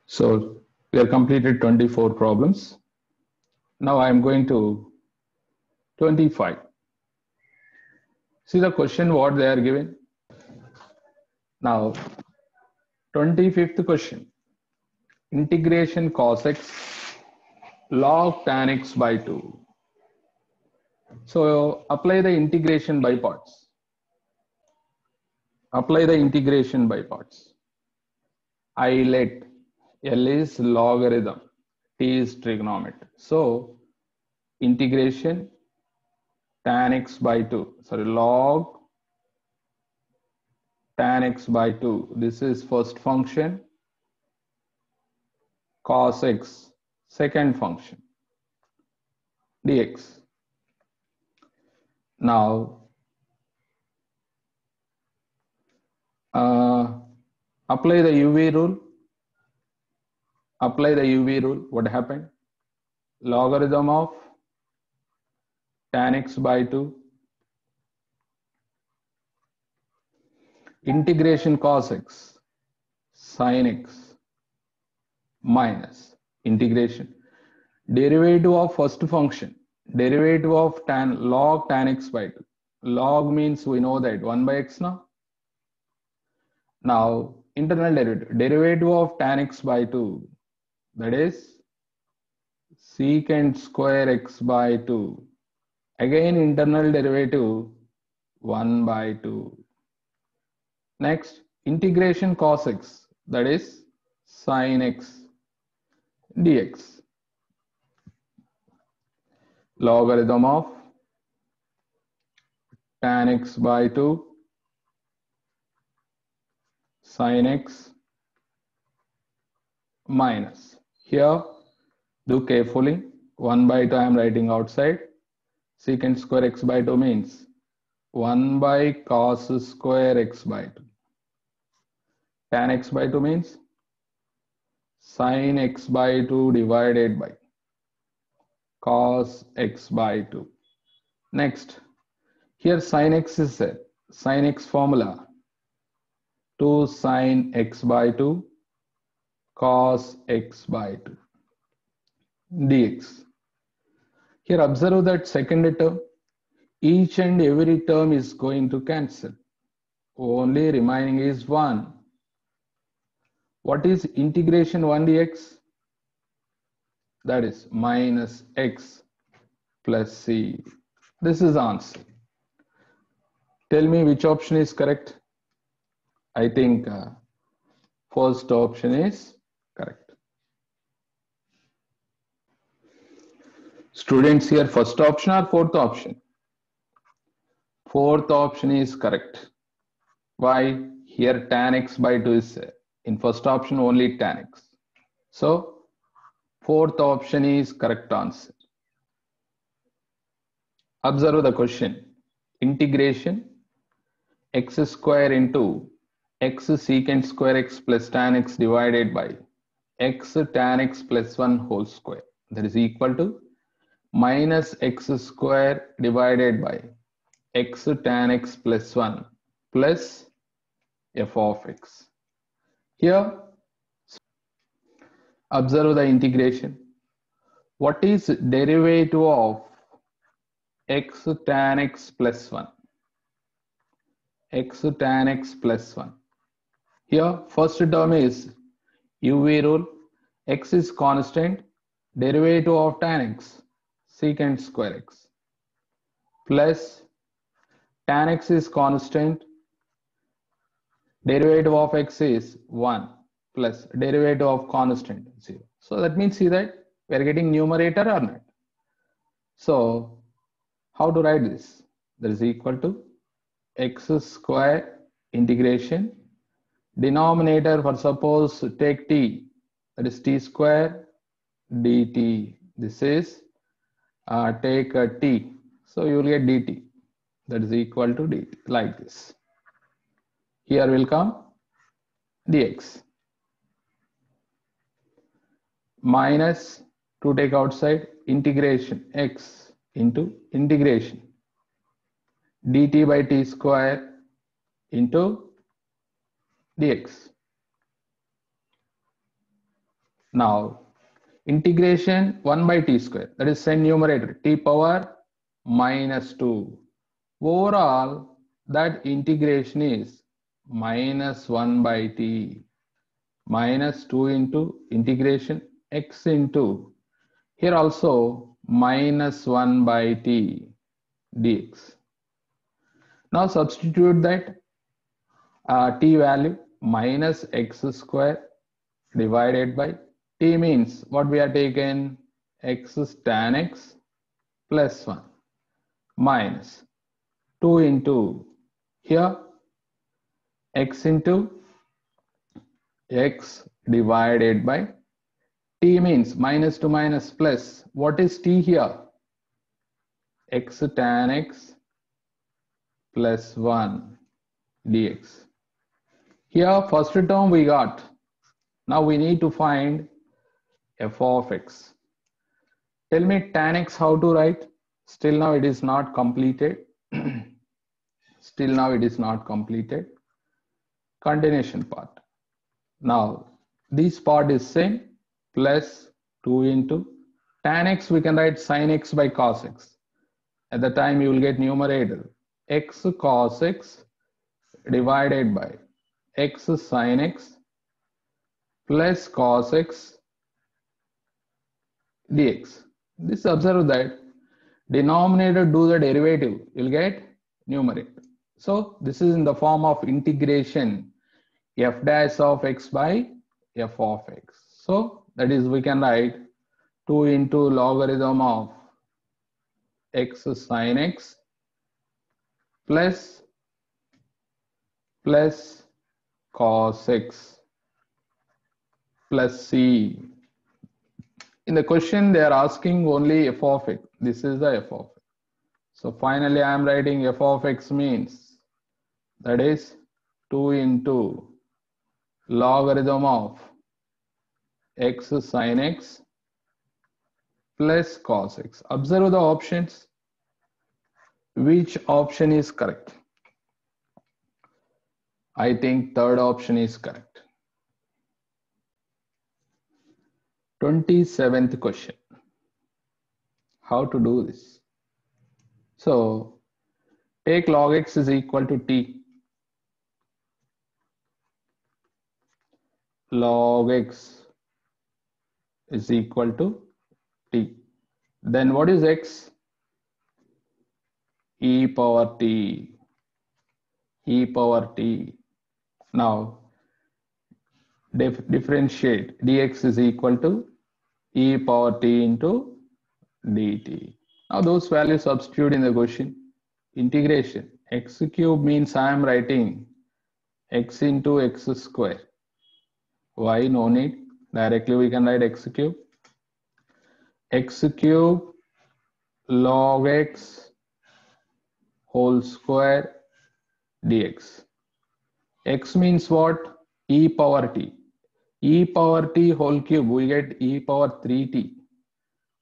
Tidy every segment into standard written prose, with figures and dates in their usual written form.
So we have completed 24 problems. Now I am going to 25. See the question what they are given. Now 25th question. Integration cos x log tan x by 2. So apply the integration by parts. Apply the integration by parts. I let L is logarithm, T is trigonometry. So integration tan x by 2, sorry, log tan x by 2. This is first function, cos x, second function, dx. Now, apply the UV rule. Apply the UV rule. What happened? Logarithm of tan x by 2. Integration cos x, sin x, minus integration. Derivative of first function. Derivative of log tan x by 2. Log means we know that 1 by x now. Now, internal derivative. Derivative of tan x by 2. That is secant square x by 2. Again, internal derivative 1 by 2. Next, integration cos x. That is sin x dx. Logarithm of tan x by 2 sin x minus. Here, do carefully. 1 by 2 I am writing outside. Secant square x by 2 means 1 by cos square x by 2. Tan x by 2 means sin x by 2 divided by cos x by 2. Next, here sin x is there. Sin x formula 2 sin x by 2 cos x by 2 dx. Here observe that second term, each and every term is going to cancel. Only remaining is 1. What is integration 1 dx? That is minus x plus c. This is answer. Tell me which option is correct. I think first option is correct. Students, here first option or fourth option? Fourth option is correct. Why? Here tan x by 2 is there. In first option only tan x. So fourth option is correct answer. Observe the question. Integration x square into x secant square x plus tan x divided by x tan x plus 1 whole square. That is equal to minus x square divided by x tan x plus 1 plus f of x. Here, observe the integration. What is derivative of x tan x plus 1? X tan x plus 1. Here, first term is UV rule. X is constant. Derivative of tan x, secant square x, plus tan x is constant. Derivative of x is 1 plus derivative of constant 0. So that means, see that we are getting numerator or not. So how to write this? That is equal to x square integration. Denominator, for suppose take t, that is t square dt. This is take t. So you will get dt. That is equal to dt, like this. Here will come dx. Minus, to take outside, integration x into integration dt by t square into dx. Now integration 1 by t square, that is same numerator, t power minus 2. Overall, that integration is minus 1 by t minus 2 into integration x into, here also minus 1 by t dx. Now substitute that t value minus x square divided by t means what we are taken, x is tan x plus 1 minus 2 into here x into x divided by t means minus to minus plus. What is t here? X tan x plus 1 dx. Here first term we got. Now we need to find f of x. Tell me tan x how to write? Still now it is not completed. Still now it is not completed. Continuation part. Now this part is same, plus 2 into tan x, we can write sin x by cos x. At the time you will get numerator x cos x divided by x sin x plus cos x dx. This observe that denominator do the derivative, you will get numerator. So this is in the form of integration f dash of x by f of x. So that is we can write 2 into logarithm of x sin x plus cos x plus c. In the question they are asking only f of x. This is the f of x. So finally I am writing f of x means that is 2 into logarithm of x sin x plus cos x. Observe the options. Which option is correct? I think third option is correct. 27th question. How to do this? So take log x is equal to t. Log x is equal to t. Then what is x? E power t. E power t. Now differentiate, dx is equal to e power t into dt. Now those values substitute in the question. Integration x cube means I am writing x into x square. Why? No need. Directly we can write x cube. X cube log x whole square dx. X means what? E power t. E power t whole cube, we get e power 3t.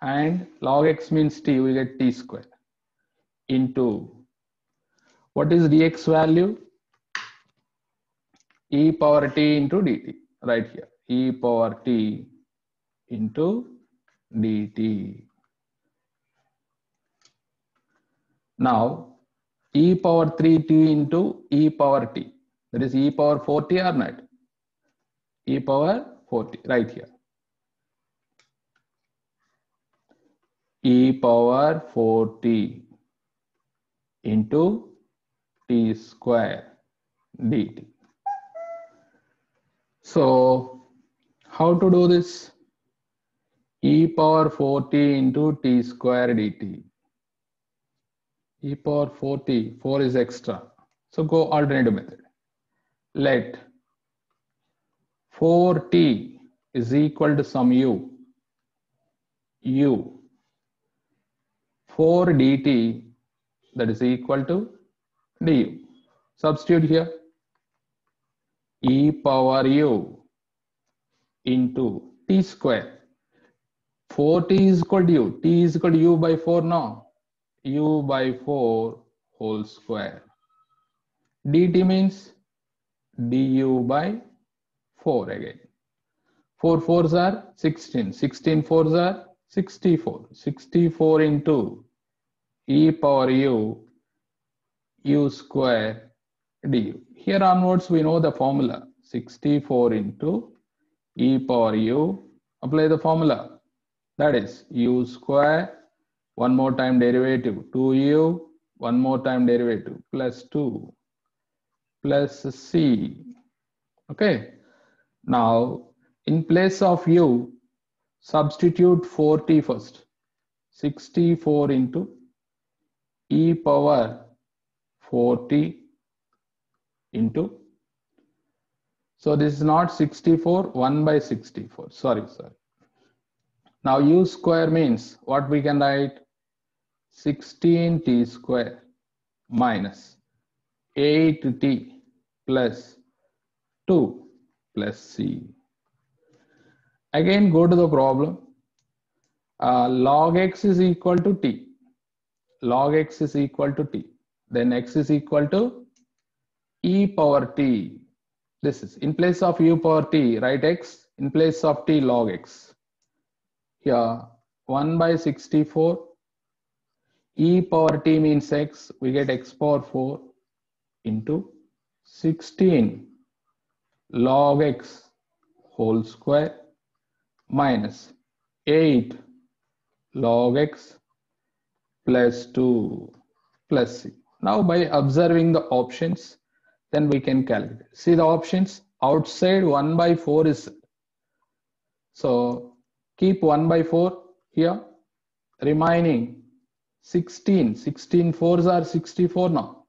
And log x means t, we get t square into, what is dx value? E power t into dt, right here. E power t into dt. Now, e power 3t into e power t. That is e power 4t or not? E power 4t, right here. E power 4t into t square dt. So, how to do this? E power 4t into t square dt. E power 4t, 4 is extra. So go alternative method. Let 4t is equal to some u. 4 dt, that is equal to du. Substitute here. E power u into t square. 4t is equal to u. T is equal to u by 4 now. U by 4 whole square. Dt means du by 4 again. 4 fours are 16. 16 fours are 64. 64 into e power u square du. Here onwards we know the formula. 64 into e power u. Apply the formula. That is u square. One more time derivative 2u. One more time derivative plus 2 plus c. Okay. Now in place of u, substitute 4t first. 64 into e power 4t into, so this is not 64, 1 by 64. Sorry. Now u square means what we can write? 16t square minus 8t plus 2 plus c. Again go to the problem. Log x is equal to t. Log x is equal to t. Then x is equal to e power t. This is in place of u power t, write x. In place of t, log x. Here 1 by 64. E power t means x. We get x power 4 into 16 log x whole square minus 8 log x plus 2 plus c. Now by observing the options, then we can calculate. See the options. Outside 1 by 4 is, so keep 1 by 4 here. Remaining 16. 16 fours are 64 now.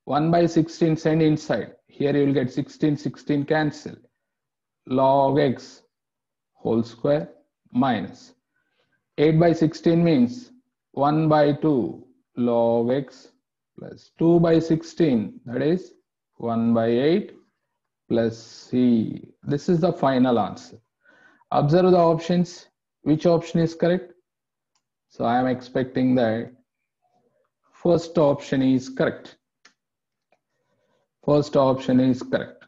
1 by 16 send inside. Here you will get 16, 16 cancel. Log x whole square minus 8 by 16 means 1 by 2 log x plus 2 by 16, that is 1 by 8 plus c. This is the final answer. Observe the options. Which option is correct? So I am expecting that first option is correct. First option is correct.